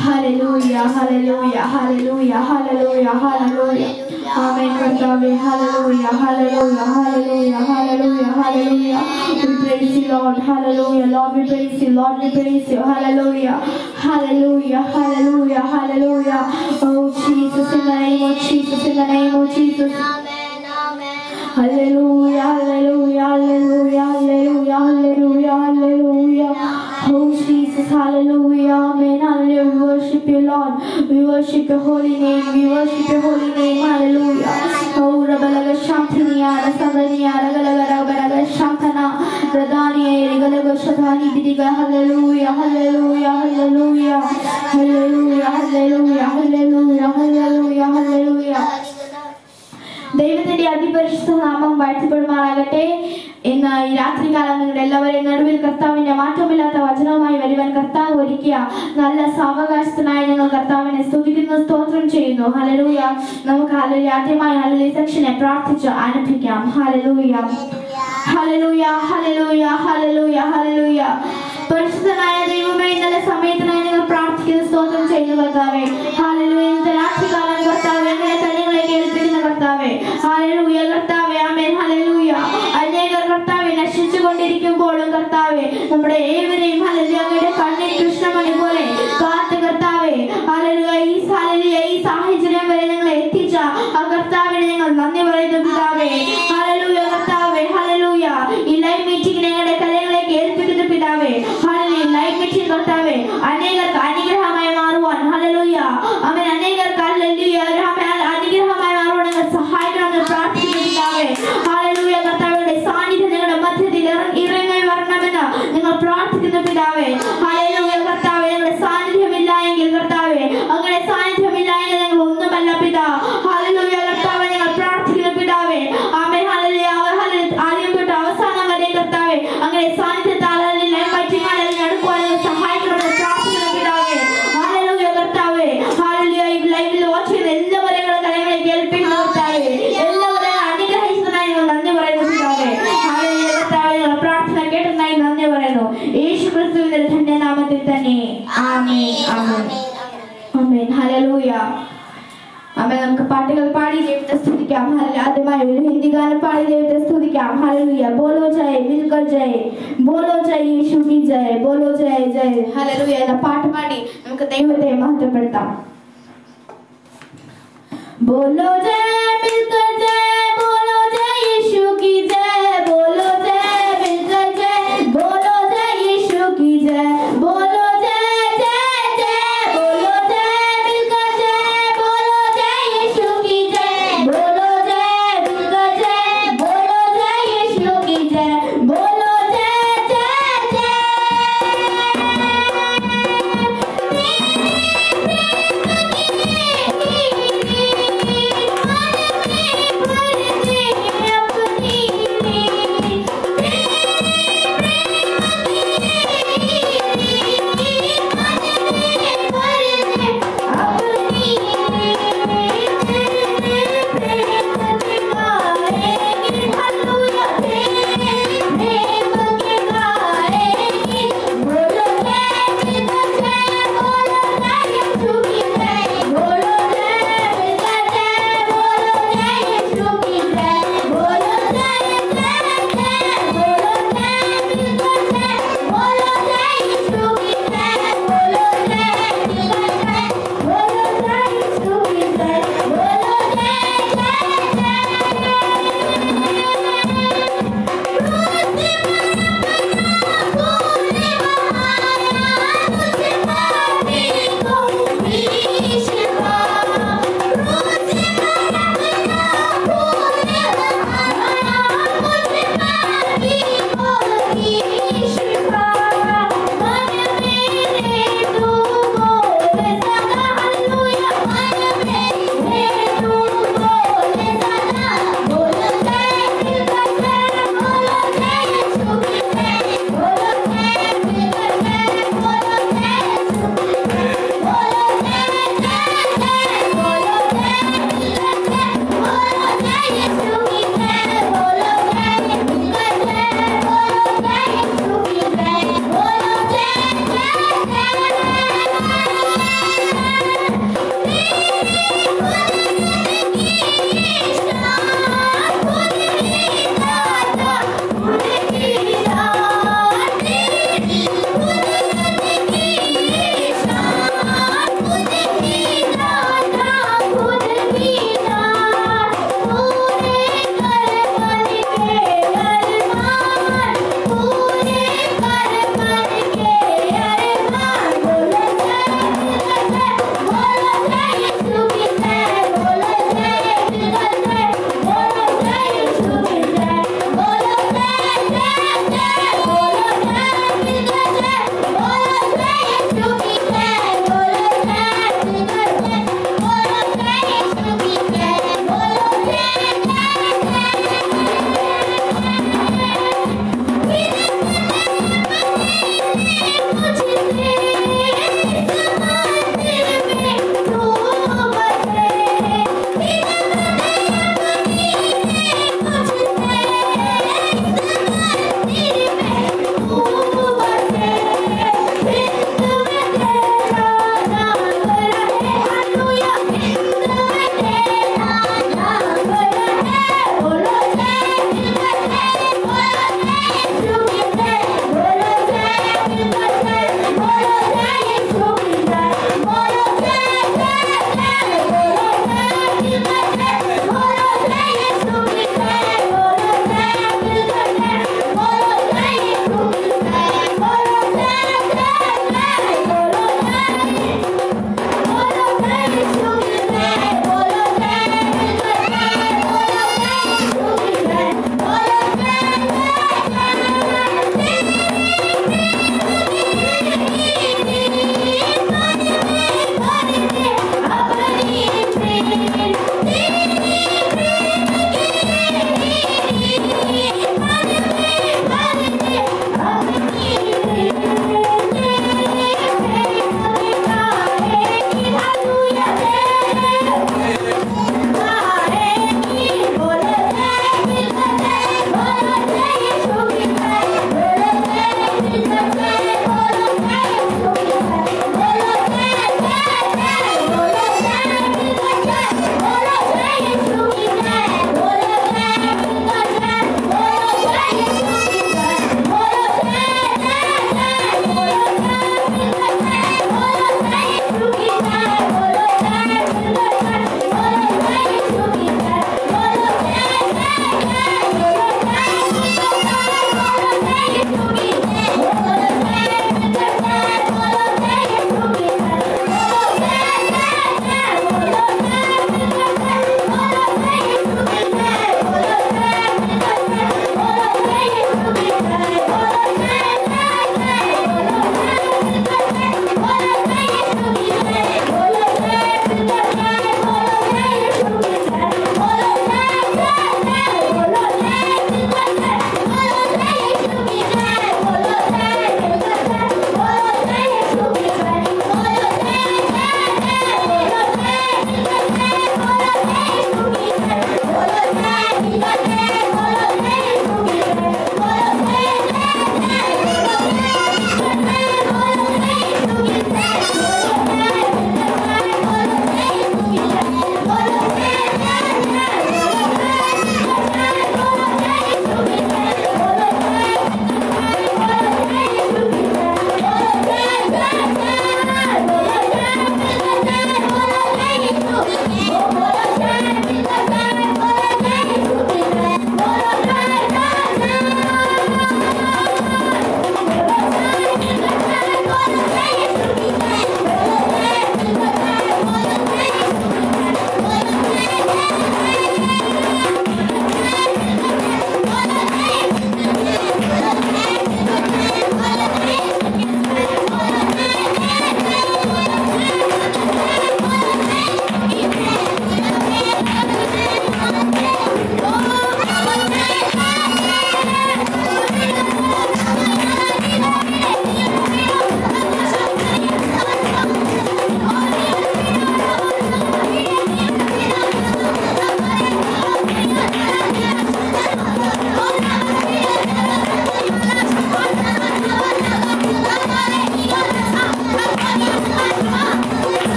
Hallelujah, hallelujah, hallelujah, hallelujah, hallelujah. Amen. Hallelujah, hallelujah, hallelujah, hallelujah, hallelujah. We praise you, Lord. Hallelujah, Lord. We praise you, Lord. We praise you. Hallelujah, hallelujah, hallelujah, hallelujah. Oh Jesus, in the name of Jesus, in the name of Jesus. Amen, amen. Hallelujah, hallelujah, hallelujah, hallelujah, hallelujah, hallelujah. Oh Jesus, hallelujah, amen, hallelujah. We worship you, Lord. We worship your holy name. We worship your holy name. Hallelujah. Oh Rabalaga Shantaniya, Rasandaniya, Ragalaga Shantana, Radaniya, Rigalaga Shadani Bidiga. Hallelujah, hallelujah, hallelujah, hallelujah, hallelujah, hallelujah, hallelujah, hallelujah. ദൈവത്തിന്റെ അതിപരിശുദ്ധ നാമം വാഴ്ത്തപ്പെടുമാറാകട്ടെ. ഇന്ന് ഈ രാത്രികാലം നിങ്ങളുടെ എല്ലാവരെയും നടുവിൽ കർത്താവിന്റെ മാറ്റമില്ലാത്ത വചനവുമായി വരുവാൻ കർത്താവ് ഒരുക്കിയ നല്ല സാവകാശത്തിനായി ഞങ്ങൾ കർത്താവിനെ സ്തുതിക്കുന്നു, സ്തോത്രം ചെയ്യുന്നു. ഹല്ലേലൂയ. നമുക്ക് ഹല്ലേലൂയ ആദ്യമായി ഹല്ലേലൂയ സെക്ഷനെ പ്രാർത്ഥിച്ച് ആരംഭിക്കാം. Hallelujah, hallelujah, hallelujah, hallelujah, hallelujah. പരിശുദ്ധനായ ദൈവമേ, ഇന്നലെ സമയത്തിനായി ഞങ്ങൾ പ്രാർത്ഥിക്കുന്നു, സ്തോത്രം ചെയ്യുന്നു കർത്താവേ. ഹല്ലേലൂയ. ഇന്നത്തെ രാത്രികാലം കർത്താവേ ഞങ്ങളെ തലങ്ങളെ കേൾപ്പിക്കുന്ന കർത്താവേ. ഹല്ലേലൂയ കർത്താവേ. ആമേൻ. ഹല്ലേലൂയ. അനേകർ കർത്താവേ നശിച്ചുകൊണ്ടിരിക്കുമ്പോഴും കർത്താവേ നമ്മുടെ ഏവരെയും ഹല്ലേലൂയ അങ്ങയുടെ കണ്ണിൽ കൃഷ്ണമണി പോലെ കാത്ത് കർത്താവേ. ഹല്ലേലൂയ. ഈ സാഹചര്യം വരെ ഞങ്ങളെ എത്തിച്ച ആ കർത്താവിനെ ഞങ്ങൾ നന്ദി പറയുന്നു പിതാവേ. ഹല്ലേലൂയ കർത്താവേ. ഹല്ലേലൂയ. ഈ ലൈവ് മീറ്റിംഗ് ഞങ്ങളുടെ കലകളിലേക്ക് ഏൽപ്പിക്കുന്ന പിതാവേ. ഹല്ലേലൂയ. ലൈവ് മീറ്റിംഗ് കർത്താവേ അനേകർക്ക് അനുഗ്രഹമായി മാറുവാൻ ഹല്ലേലൂയ ആമേൻ അനേകർക്ക് ഹല്ലേലൂയ അനുഗ്രഹമായി മാറുവാൻ ഞങ്ങൾ സഹായിക്കണമെന്ന് പ്രാർത്ഥിക്കുന്നു പിതാവേ. ഹല്ലേലൂയ കർത്താവിന്റെ സാന്നിധ്യം ഞങ്ങളുടെ മധ്യത്തിൽ ഇറങ്ങി വരണമെന്ന് ഞങ്ങൾ പ്രാർത്ഥിക്കുന്നു പിതാവേ. ഹല്ലേലൂയ കർത്താവേ. ഞങ്ങളുടെ സാന്നിധ്യമില്ല എങ്കിൽ കർത്താവേ അങ്ങനെ സാന്നിധ്യമില്ല എങ്കിൽ ഞങ്ങൾ ഒന്നുമല്ല പിതാ. ഹല്ലേലൂയ കർത്താവേ ഞങ്ങൾ പ്രാർത്ഥിക്കുന്നു പിതാവേ. ആമേൻ. ഹല്ലേലൂയ. ആദ്യം തൊട്ട് അവസാനം വരെ കർത്താവേ അങ്ങനെ സാന്നിധ്യത്താൽ അടുക്കുവാൻ സഹായിക്കണമെന്ന് പ്രാർത്ഥിക്കുന്നു പിതാവേ. ഹല്ലേലൂയ കർത്താവേ. ഹല്ലേലൂയ. ഈ ലൈവിൽ വാച്ച് ചെയ്യുന്ന എല്ലാവരെയും കലങ്ങളെ കേൾപ്പിക്കുന്ന കർത്താവേ എല്ലാവരെയും അനുഗ്രഹിച്ചതിനായി ഞങ്ങൾ നന്ദി പറയുന്നു പിതാവേ. ഹല്ലേലൂയ കർത്താവേ. ഞങ്ങൾ പ്രാർത്ഥന കേട്ടതിനായി നന്ദി പറയുന്നു യേശു ക്രിസ്തുവിന്റെ ധന്യനാമത്തിൽ തന്നെ. ആമേൻ, ആമേൻ, ആമേൻ. ഹല്ലേലൂയ. ആമേൻ. നമുക്ക് പാട്ടുകൾ പാടി ദൈവത്തെ സ്തുതിക്കാം. ആദ്യമായി ഒരു ഹിന്ദി ഗാനം പാടി ദൈവത്തെ സ്തുതിക്കാം. ഹല്ലേലൂയ. ബോലോ ജയ മിൽക്കർ ജയ, ബോലോ ജയ യേശു की जय, बोलो जय जय. ഹല്ലേലൂയ എന്ന പാട്ട് പാടി നമുക്ക് ദൈവത്തെ മഹത്വപ്പെടുത്താം. बोलो जय मिलकर जय, बोलो जय यीशु की जय, बोलो जय मिलकर जय, बोलो जय यीशु की जय, बोलो जय जय जय, बोलो जय मिलकर जय, बोलो जय यीशु की जय, बोलो जय मिलकर जय, बोलो जय यीशु की जय, बोलो जय जय जय.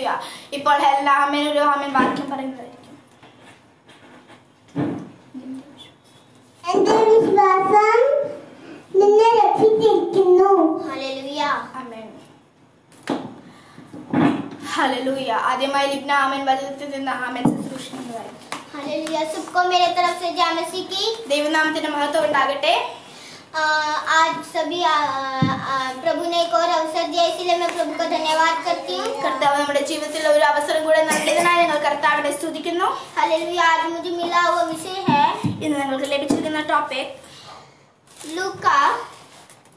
ഹല്ലേലൂയ. ഇപ്പോൾ എല്ലാ ആമേൻ ഒരു ആമേൻ വാക്യം പറയുന്നതായിരിക്കും. എന്റെ വിശ്വാസം നിന്നെ രക്ഷിച്ചിരിക്കുന്നു. ഹല്ലേലൂയ. ആമേൻ. ഹല്ലേലൂയ. ആദ്യമായി ലിബ്ന ആമേൻ വചനത്തിൽ നിന്ന് ആമേൻ ശുശ്രൂഷിക്കുന്നതായിരിക്കും. हालेलुया. सबको मेरे तरफ से जय मसीह की. ദൈവനാമത്തിന്റെ മഹത്വം ഉണ്ടാകട്ടെ. आज सभी प्रभु ने एक और अवसर दिया, इसलिए मैं प्रभु का धन्यवाद करती हूँ. കർത്താവ് നമ്മുടെ ജീവിതത്തിൽ ഒരു അവസരം കൂടെ നൽകിയതിനായി ഞങ്ങൾ കർത്താവിനെ സ്തുതിക്കുന്നു. हालेलुया. आज मुझे मिला हुआ विषय है, ഇന്ന് ഞങ്ങൾക്ക് ലഭിച്ചിരിക്കുന്ന ടോപ്പിക്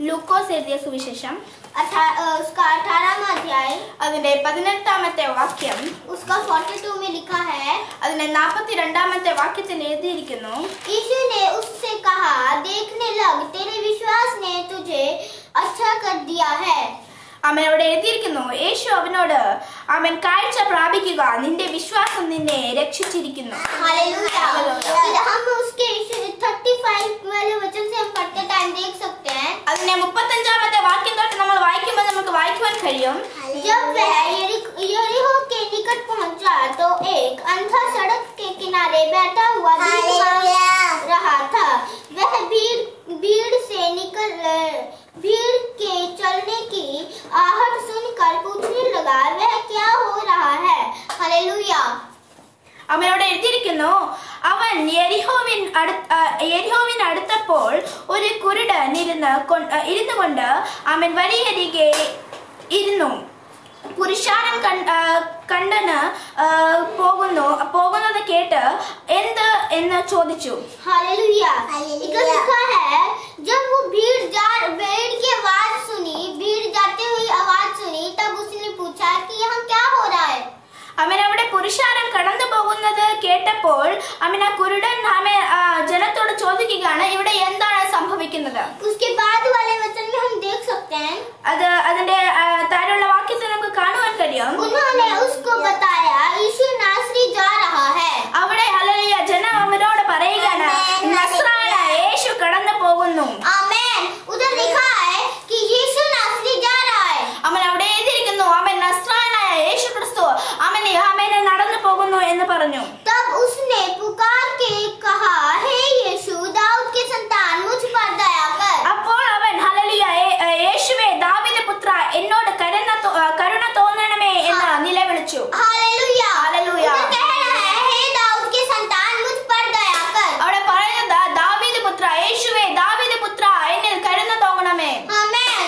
ലൂക്കോസ് എഴുതിയ സുവിശേഷം उसका 18वां अध्याय, അതിന്റെ 18ാമത്തെ വാക്യം. उसका 42 में लिखा है. അതിന്റെ 42ാമത്തെ വാക്യത്തിൽ എഴുതിയിരിക്കുന്നു, यीशु ने उससे कहा, देखने लग, तेरे विश्वास ने तुझे अच्छा कर दिया है. അവനോട് എഴുതിയിരിക്കുന്നു, യേശു അവനോട്, അവൻ കാഴ്ച പ്രാപിക്കുക, നിന്റെ വിശ്വാസം നിന്നെ രക്ഷിച്ചിരിക്കുന്നു. हालेलुया. हम उसके 35 वाले वचन से हम पढ़ते टाइम देख सकते हैं. അതിന്റെ 35ാമത്തെ വാക്യം തൊട്ട് നമ്മൾ വായിക്കുമ്പോൾ നമുക്ക് വായിക്കുവാൻ കഴിയും. जब वह यरीहो के निकट पहुंचा तो एक अंधा सड़क के किनारे बैठा हुआ भीख मांग रहा था. वह भीड़ के चलने की आहट सुनकर पूछने लगा, वह क्या हो रहा है. हालेलुया. അവനോട് എഴുതിയിരിക്കുന്നു, അവൻ യെരിഹോവിന് അടുത്തപ്പോൾ ഒരു കുരുടൻ ഇരുന്നു കൊണ്ട് അവൻ വഴിയരികെ ഇരുന്നു. പുരുഷാരം കണ്ടന് പോകുന്നത് കേട്ട് എന്ത് എന്ന് ചോദിച്ചു. हालेलुया. इधर लिखा है, जब वो भीड़ की आवाज सुनी, भीड़ जाते हुई आवाज सुनी, तब उसने पूछा कि यहाँ क्या हो रहा है. അവൻ അവിടെ പുരുഷാരം കടന്നു പോകുന്നത് കേട്ടപ്പോൾ അവൻ ആ കുരുടൻ ജനത്തോട് ചോദിക്കുകയാണ്, ഇവിടെ എന്താണ് സംഭവിക്കുന്നത്. उसके बाद वाले वचन में हम देख सकते हैं, അതിന്റെ താഴെയുള്ള വാക്യത്തിൽ നമുക്ക് കാണുവാൻ കഴിയും. उन्होंने उसको बताया, यीशु नासरी जा रहा है. അവിടെ ഹല്ലേലൂയ, ജനം അവനോട് പറയുകയാണ്, നസ്രായനായ യേശു കടന്നു പോകുന്നു. आमेन. उधर लिखा है कि यीशु नासरी जा रहा है. അവൻ അവിടെ എഴുതിയിരിക്കുന്നു, അവൻ നസ്രായനായ യേശു ക്രിസ്തു അവനെ നടന്നു പോകുന്നു എന്ന് പറഞ്ഞു. तब उसने पुकार के कहा, हे यीशु, दाऊद के संतान, मुझ पर दया कर. അപ്പോൾ അവൻ ഹല്ലേലൂയ, യേശുവേ ദാവീദ് പുത്ര, എന്നോട് കരുണ തോന്നണമേ എന്ന് നിലവിളിച്ചു. हालेलुया. हालेलुया. उधर कह रहा है, हे दाऊद के संतान, मुझ पर दया कर. അവിടെ പറയുന്നത്, ദാവീദ് പുത്ര, യേശുവേ ദാവീദ് പുത്ര, എന്നിൽ കരുണ തോന്നണമേ. आमेन.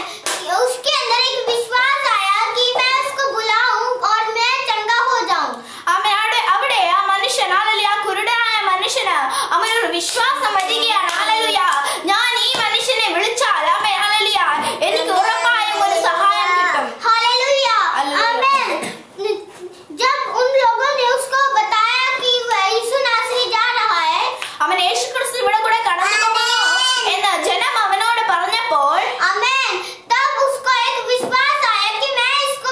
उसके अंदर एक विश्वास आया कि मैं उसको बुलाऊं और मैं चंगा हो जाऊं. അവിടെ ആ മനുഷ്യൻ, ഹല്ലേലൂയ, ആ കുരുടനായ മനുഷ്യന് അവനൊരു വിശ്വാസം വരികയാണ്. ഹല്ലേലൂയ, ഞാൻ ഈ മനുഷ്യനെ വിളിച്ചാൽ ഹല്ലേലൂയ എനിക്ക് ഉറപ്പായും ഒരു സഹായം കിട്ടും. हालेलुया. आमेन. जब उन लोगों ने उसको बताया कि यीशु नासरी जा रहा है, അവൻ യേശു ക്രിസ്തു ഇവിടെ കൂടെ കടന്നു പോകുന്നു എന്ന് ജനം അവനോട് പറഞ്ഞപ്പോൾ, आमेन, तब उसको एक विश्वास आया कि मैं इसको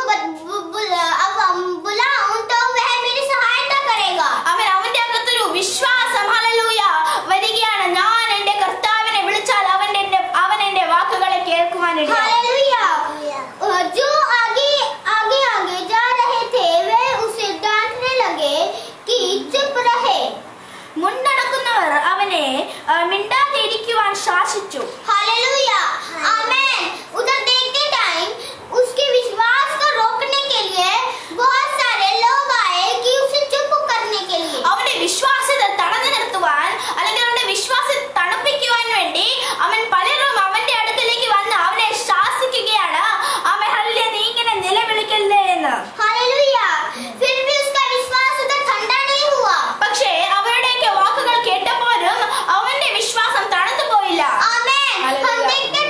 बुलाऊं तो वह मेरी सहायता करेगा. അവന്റെ അകത്തൊരു വിശ്വാസം ഹല്ലേലൂയ വരികയാണ്. ഞാൻ എന്റെ കർത്താവിനെ വിളിച്ചാൽ അവൻ എന്റെ വാക്കുകളെ കേൾക്കുവാനിടയാകും. हालेलुया. जो आगे जा रहे थे वे उसे डांटने लगे कि चुप रहे. മുന്നടക്കുന്നവർ അവനെ മിണ്ടാതെ ഇരിക്കുവാൻ ശാസിച്ചു. हालेलुया. आमेन. उधर देखते टाइम उसके विश्वास को रोकने के लिए बहुत सारे लोग आए कि उसे चुप करने के लिए. അവന്റെ വിശ്വാസത്തെ തടഞ്ഞു നിർത്തുവാൻ, അല്ലെങ്കിൽ അവന്റെ വിശ്വാസത്തെ തണുപ്പിക്കുവാൻ വേണ്ടി പലരും അവന്റെ അടുക്കലേക്ക് വന്ന് അവനെ ശാസിക്കുകയാണ്. അവൻ ഹല്ലേലൂയ, നീ ഇങ്ങനെ നിലവിളിക്കരുത് എന്ന്. हालेलुया. फिर भी उसका विश्वास उधर ठंडा नहीं हुआ. പക്ഷേ അവരുടെയൊക്കെ വാക്കുകൾ കേട്ടപ്പോഴും അവന്റെ വിശ്വാസം തണുത്തു പോയില്ല. आमेन. हम देखते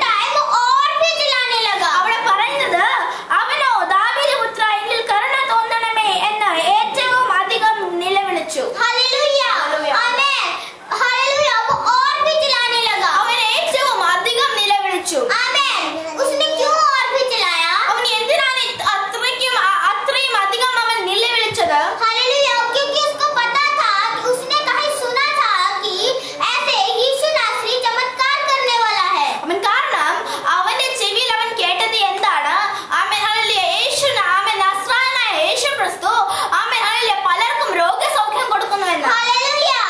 യേശുക്രിസ്തു ആമേൻ ഹല്ലേലൂയ പലർക്കും രോഗസൗഖ്യം കൊടുക്കുന്നുവെന്ന്. हालेलुया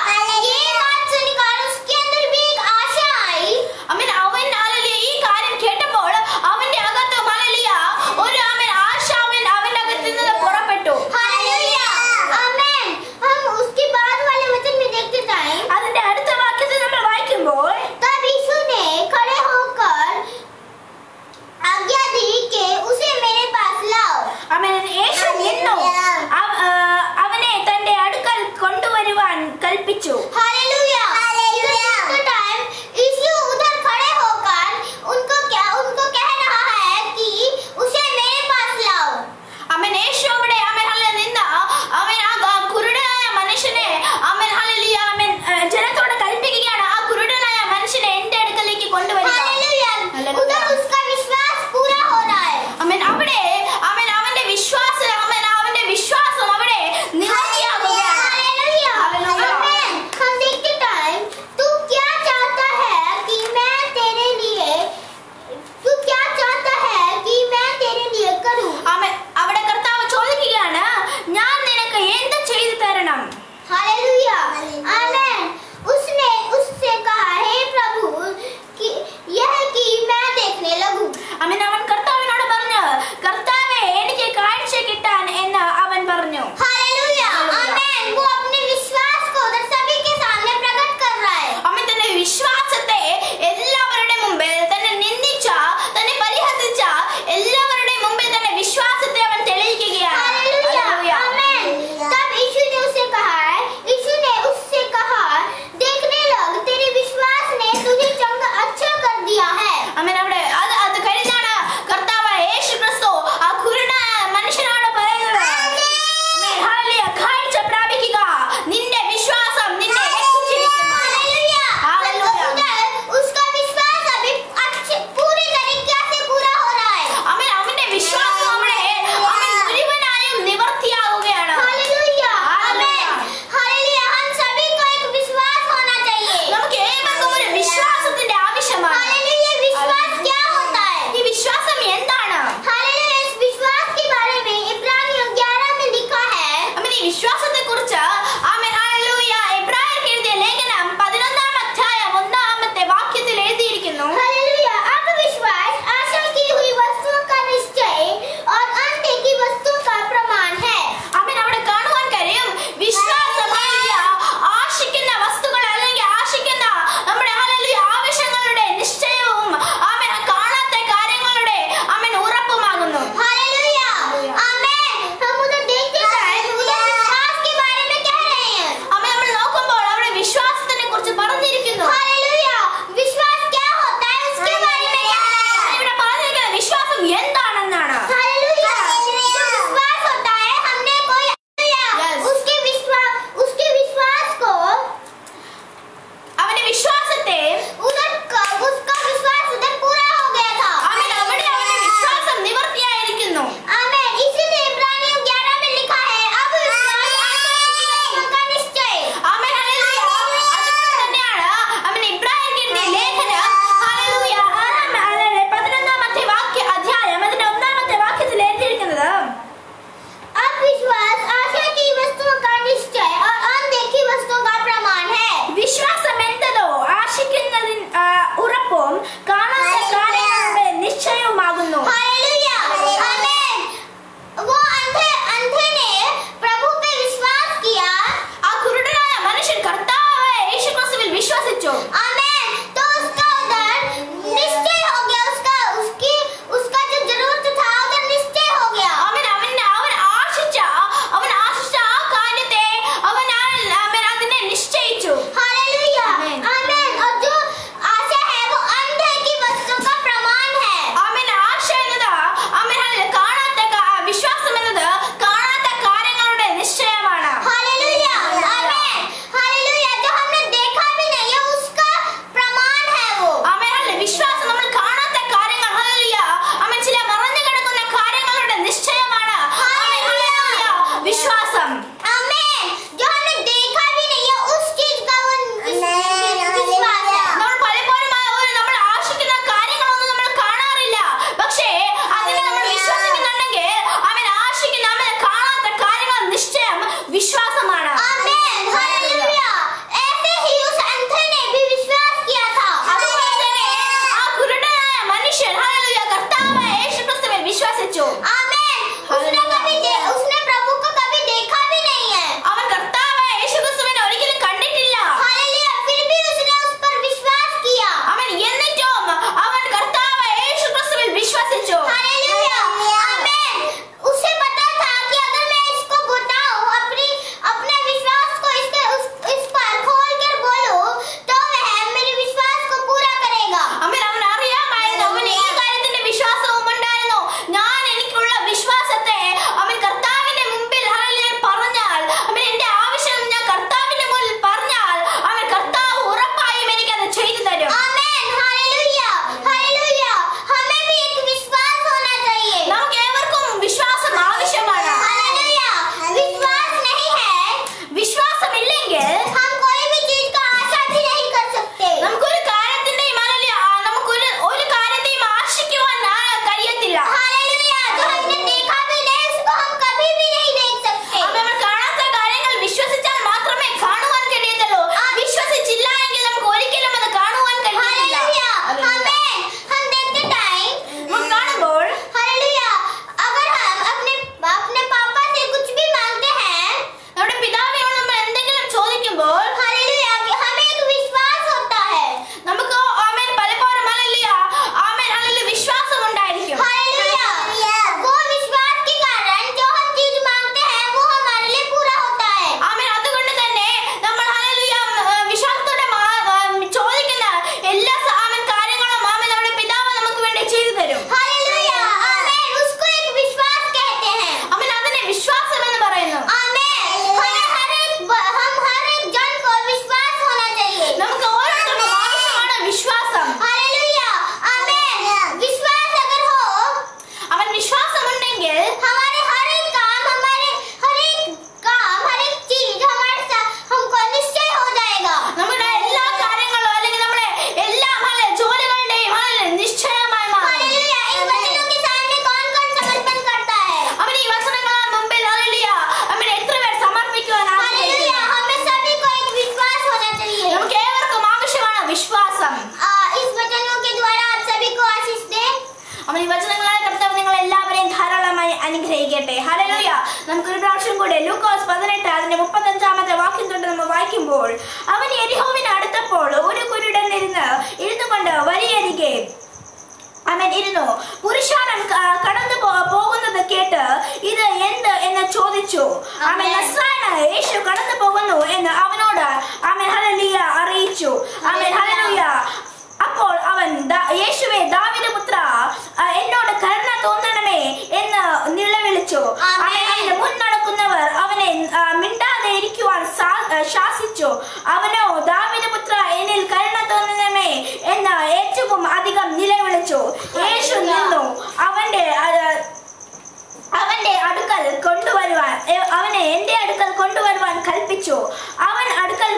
ये बात सुनकर उसके अंदर भी एक आशा आई. ആമേൻ അവൻ ഹല്ലേലൂയ ഈ കാര്യം കേട്ടപ്പോൾ അവന്റെ അകത്ത് ഹല്ലേലൂയ ഒരു ആമേൻ ആശ അവന്റെ അകത്ത് നിന്ന് പുറപ്പെട്ടു. Hallelujah amen. हम उसके बाद वाले वचन में देखते जाएं. അതിന്റെ അടുത്ത വാക്യത്തിൽ നമ്മൾ വായിക്കുമ്പോൾ तब यीशु ने खड़े होकर आज्ञा दी कि उसे मेरे पास लाओ. ആമേൻ യേശു നിന്നു അതുപോലെ ലൂക്കോസ് 18 അതിന്റെ 35-ാമത്തെ വാക്യം തൊട്ട് നമ്മൾ വായിക്കുമ്പോൾ, അവൻ യെരിഹോവിന് അടുത്തപ്പോൾ ഒരു കുരുടൻ ഇരുന്നു കൊണ്ട് വഴിയരികെ അവൻ ഇരുന്നു. പുരുഷാരം കടന്നു പോകുന്നത് കേട്ട് ഇത് എന്ത് എന്ന് ചോദിച്ചു. അവൻ നസ്രായനായ യേശു കടന്നു പോകുന്നു എന്ന് അവനോട് അവൻ ഹല്ലേലൂയ അറിയിച്ചു. അവൻ ഹല്ലേലൂയ. അപ്പോൾ അവൻ യേശുവേ ദാവീദ് പുത്ര എന്നോട് കരുണ തോന്നണമേ എന്ന് നിലവിളിച്ചു. അവന്റെ മുൻ നടക്കുന്നവർ അവനെ മിണ്ടാതെ ഇരിക്കുവാൻ ശാസിച്ചു. അവനോ ദാവീദ് പുത്ര എന്നിൽ കരുണ തോന്നണമേ എന്ന് ഏറ്റവും അധികം നിലവിളിച്ചു. യേശു നിന്നു അവന്റെ അടുക്കൽ കൊണ്ടുവരുവാൻ എന്റെ അടുക്കൽ കൊണ്ടുവരുവാൻ കൽപ്പിച്ചു. അവൻ അടുക്കൽ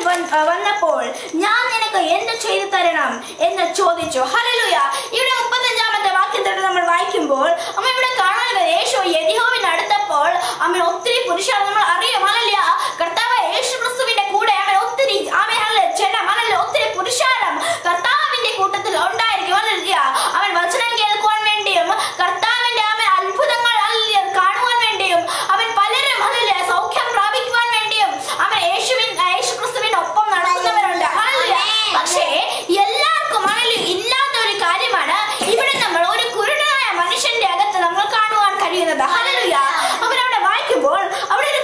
വന്നപ്പോൾ ഞാൻ നിനക്ക് എന്ത് ചെയ്തു തരണം എന്ന് ചോദിച്ചു. ഹല്ലേലൂയ. ഇവിടെ 35-ാമത്തെ വാക്യം തൊട്ട് നമ്മൾ വായിക്കുമ്പോൾ അമ്മ ഇവിടെ കാണുന്നത് യേശു യെരിഹോവിന് അടുത്തപ്പോൾ അവൻ ഒത്തിരി പുരുഷാരം നമ്മൾ അറിയാം. ഹല്ലേലൂയ. കർത്താവ് യേശു ക്രിസ്തുവിന്റെ കൂടെ അവൻ ഒത്തിരി ഒത്തിരി പുരുഷാരം കർത്താവിന്റെ കൂട്ടത്തിൽ ഉണ്ടായിരിക്കും. ഹല്ലേലൂയ. അവൻ വചനം കേൾക്കുവാൻ വേണ്ടിയും കർത്താവിന്റെ അത്ഭുതങ്ങൾ കാണുവാൻ വേണ്ടിയും അവൻ പലരും സൗഖ്യം പ്രാപിക്കുവാൻ വേണ്ടിയും അവൻ യേശു ക്രിസ്തുവിനൊപ്പം നടക്കുന്നവരുണ്ട്. പക്ഷേ എല്ലാവർക്കും ഇല്ലാത്ത ഒരു കാര്യമാണ് ഇവിടെ നമ്മൾ ഒരു കുരുടനായ മനുഷ്യന്റെ അകത്ത് നമ്മൾ കാണുവാൻ കഴിയുന്നത്. ഹല്ലേലൂയ. അവരവിടെ വായിക്കുമ്പോൾ അവിടെ ഒരു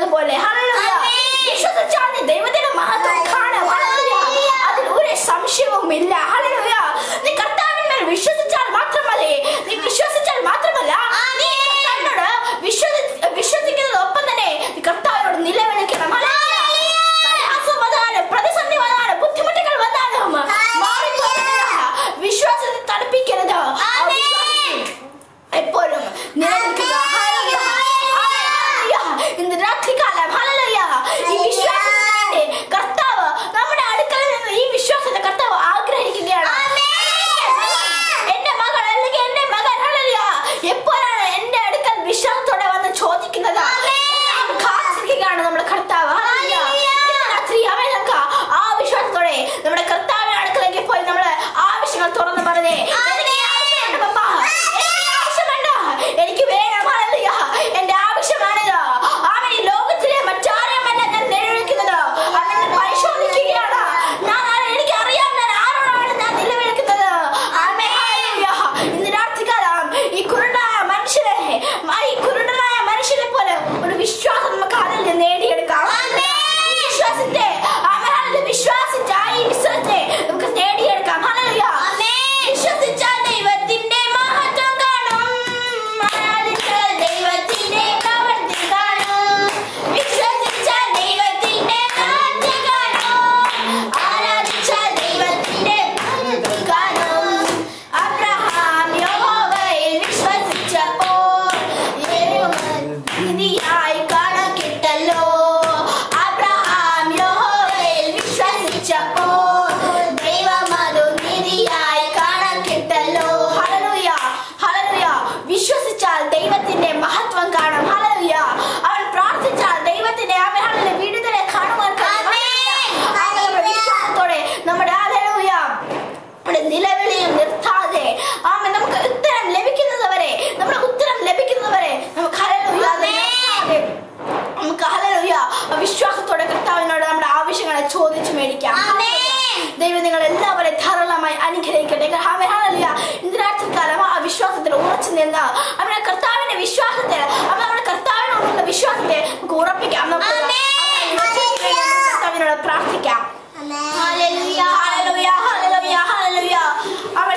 കാണുന്നതുപോലെ ഹല്ലേലൂയ വിശ്വസിച്ചാൽ നീ ദൈവത്തിന്റെ മഹത്വം കാണും ഹല്ലേലൂയ അതിൽ ഒരു സംശയവും ഇല്ല ഹല്ലേലൂയ നീ കർത്താവിനെ വിശ്വസിച്ചാൽ മാത്രം മതി നീ വിശ്വസിച്ചാൽ മാത്രമല്ല നീ കർത്താവിനോട് വിശ്വസിക്കുന്നതോടൊപ്പം തന്നെ നീ കർത്താവിനോട് നിലവിളിക്കണം ഹല്ലേലൂയ പ്രയാസം വന്നാലും പ്രതിസന്ധി വന്നാലും ബുദ്ധിമുട്ടുകൾ വന്നാലും വിശ്വാസത്തെ തണുപ്പിക്കരുത് എപ്പോഴും നിലനിൽക്കുക ഇന്ന് രാത്രികാലം ഹല്ലേലൂയ ഈ വിശ്വാസത്തിന്റെ കർത്താവ് നമ്മുടെ അടുക്കളയിൽ നിന്ന് ഈ വിശ്വാസത്തെ കർത്താവ് ആഗ്രഹിക്കുകയാണ് എന്റെ മകൾ അല്ലെങ്കിൽ എന്റെ മകൻ ഹല്ലേലൂയ എപ്പോഴാണ് എന്റെ അടുക്കൽ വിശ്വാസത്തോടെ വന്ന് ചോദിക്കുന്നത് കാത്തിരിക്കുകയാണ് നമ്മുടെ കർത്താവ് രാത്രി അവൻ നമുക്ക് ആ വിശ്വാസത്തോടെ നമ്മുടെ കർത്താവിന്റെ അടുക്കലേക്ക് പോയി നമ്മുടെ ആവശ്യങ്ങൾ തുറന്ന് പറഞ്ഞേ എനിക്ക് വേണം ഹല്ലേലൂയ എന്റെ ആവശ്യമാണിത് അവൻ ഈ ലോകത്തിലെ മറ്റാരെയുമല്ല ഞാൻ നിലവിളിക്കുന്നത് അവൻ പരിശോധിക്കുകയാണ് എനിക്ക് അറിയാം ഞാൻ ആരോടാണ് ഞാൻ നിലവിളിക്കുന്നത് ഹല്ലേലൂയ ഇന്ന് രാത്രികാലം ഈ കുരുടനായ മനുഷ്യനെ പോലെ ഒരു വിശ്വാസം നമുക്ക് അതിൽ നേടിയെടുക്കാം വിശ്വാസത്തെ നമുക്ക് നേടിയെടുക്കാം ഹല്ലേലൂയ വിശ്വസിച്ചാൽ ദൈവത്തിന്റെ മഹത്വം കാണും ആരാധിച്ചാൽ ദൈവത്തിന്റെ പ്രവൃത്തി കാണും വിശ്വസിച്ചാൽ ദൈവത്തിന്റെ മഹത്വം കാണും ആരാധിച്ചാൽ ദൈവത്തിന്റെ പ്രവൃത്തി കാണും അബ്രഹാം യഹോവയിൽ വിശ്വസിച്ചപ്പോൾ നീതിയായി കണക്കിട്ടല്ലോ അബ്രഹാം യഹോവയിൽ വിശ്വസിച്ചപ്പോൾ ദൈവം അത് നീതിയായി കണക്കിട്ടല്ലോ ഹല്ലേലൂയ ഹല്ലേലൂയ വിശ്വസിച്ചാൽ ദൈവത്തിന്റെ മഹത്വം കാണും ഹല്ലേലൂയ അവൻ പ്രാർത്ഥിച്ചാൽ ദൈവത്തിന്റെ ഹല്ലേലൂയ വിടുതലെ കാണുവാൻ കഴിയും വിശ്വാസത്തോടെ നമ്മുടെ ഹല്ലേലൂയ നമ്മുടെ നിലവിളിയും നിർത്താതെ ആമേൻ നമുക്ക് ഉത്തരം ലഭിക്കുന്നതുവരെ നമുക്ക് ഹല്ലേലൂയ നമുക്ക് ഹല്ലേലൂയ വിശ്വാസത്തോടെ കർത്താവിനോട് നമ്മുടെ ആവശ്യങ്ങളെ ചോദിച്ചു മേടിക്കാം ദൈവം നിങ്ങൾ എല്ലാവരെയും ധാരാളമായി അനുഗ്രഹിക്കട്ടെ ഹല്ലേലൂയ ഇന്ന് രാത്രികാലം ആ വിശ്വാസത്തിൽ ഉറച്ചു നിന്ന് അവരുടെ കർത്താവിന്റെ വിശ്വാസത്തിൽ നമ്മുടെ കർത്താവിനോടുള്ള വിശ്വാസത്തെ നമുക്ക് ഉറപ്പിക്കാം കർത്താവിനോട് പ്രാർത്ഥിക്കാം ഹല്ലേലൂയ ഹല്ലേലൂയ ഹല്ലേലൂയ ഹല്ലേലൂയ അവർ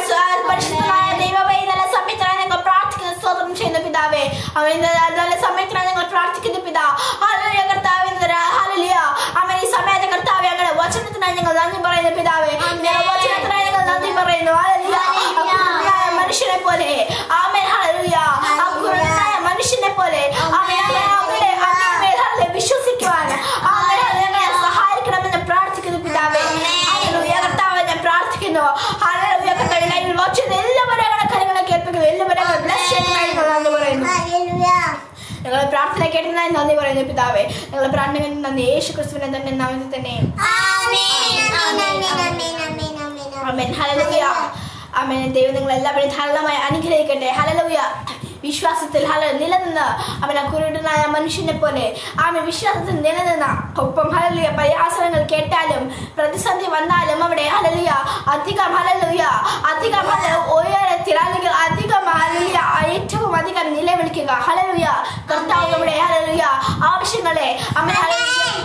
പരിശുദ്ധമായ ദൈവമേ നല്ല സമയത്തിനായി ഞങ്ങൾ പ്രാർത്ഥിക്കുന്ന സ്തോത്രം ചെയ്യുന്ന പിതാവേ അവൻ നല്ല സമയത്തിനായി ഞങ്ങൾ പ്രാർത്ഥിക്കുന്ന പിതാ ഹല്ലേലൂയ കർത്താവേ ഹല്ലേലൂയ അവൻ ഈ സമയത്തെ കർത്താവേ ഞങ്ങളുടെ വചനത്തിനായി ഞങ്ങൾ നന്ദി പറയുന്ന പിതാവേ വചനത്തിനായി ഞങ്ങൾ നന്ദി പറയുന്നു ഹല്ലേലൂയ മനുഷ്യനെ പോലെ ആമേൻ ഹല്ലേലൂയ മനുഷ്യനെ പോലെ വിശ്വസിക്കുവാൻ ഞങ്ങളെ സഹായിക്കണമെന്ന് പ്രാർത്ഥിക്കുന്നു പിതാവേ ഹല്ലേലൂയ കർത്താവേ ഞാൻ പ്രാർത്ഥിക്കുന്നു ഹല്ലേലൂയ കർത്താവേ ലൈവിൽ വാച്ച് ചെയ്ത എല്ലാവരെയും കാര്യങ്ങളെ കേൾപ്പിക്കുന്നു എല്ലാവരെയും ബ്ലെസ് ചെയ്യുന്നതായി നന്ദി പറയുന്നു ഞങ്ങളെ പ്രാർത്ഥന കേട്ടതിനായി നന്ദി പറയുന്നു പിതാവേ ഞങ്ങളെ പ്രാർത്ഥന നന്ദി യേശു ക്രിസ്തുവിന്റെ തന്നെ നാമത്തിൽ തന്നെ ആമേൻ ഹല്ലേലൂയ ആമേൻ ദൈവം നിങ്ങൾ എല്ലാവരെയും ധാരാളമായി അനുഗ്രഹിക്കട്ടെ ഹല്ലേലൂയ വിശ്വാസത്തിൽ നിലനിന്ന് അവൻ കുരുടനായ മനുഷ്യനെ പോലെ ആമേൻ വിശ്വാസത്തിൽ നിലനിന്ന ഒപ്പം ഹല്ലേലൂയ പ്രയാസങ്ങൾ കേട്ടാലും പ്രതിസന്ധി വന്നാലും അവിടെ ഹല്ലേലൂയ അധികം ഉയരത്തിൽ അല്ലെങ്കിൽ അധികം ഹല്ലേലൂയ ഏറ്റവും അധികം നിലവിളിക്കുക ഹല്ലേലൂയ കർത്താവ് നമ്മുടെ ഹല്ലേലൂയ ആവശ്യങ്ങളെ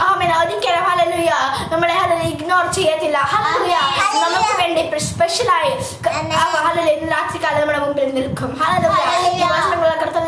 ആമേൻ ഒരിക്കലും ഹല്ലേലൂയ നമ്മളെ ഹല്ലേലൂയ ഇഗ്നോർ ചെയ്യത്തില്ല ഹല്ലേലൂയ നമുക്ക് വേണ്ടി സ്പെഷ്യലായി ഹല്ലേലൂയ രാത്രികാലം നമ്മുടെ മുമ്പിൽ നിൽക്കും ഹല്ലേലൂയ കർത്താവ്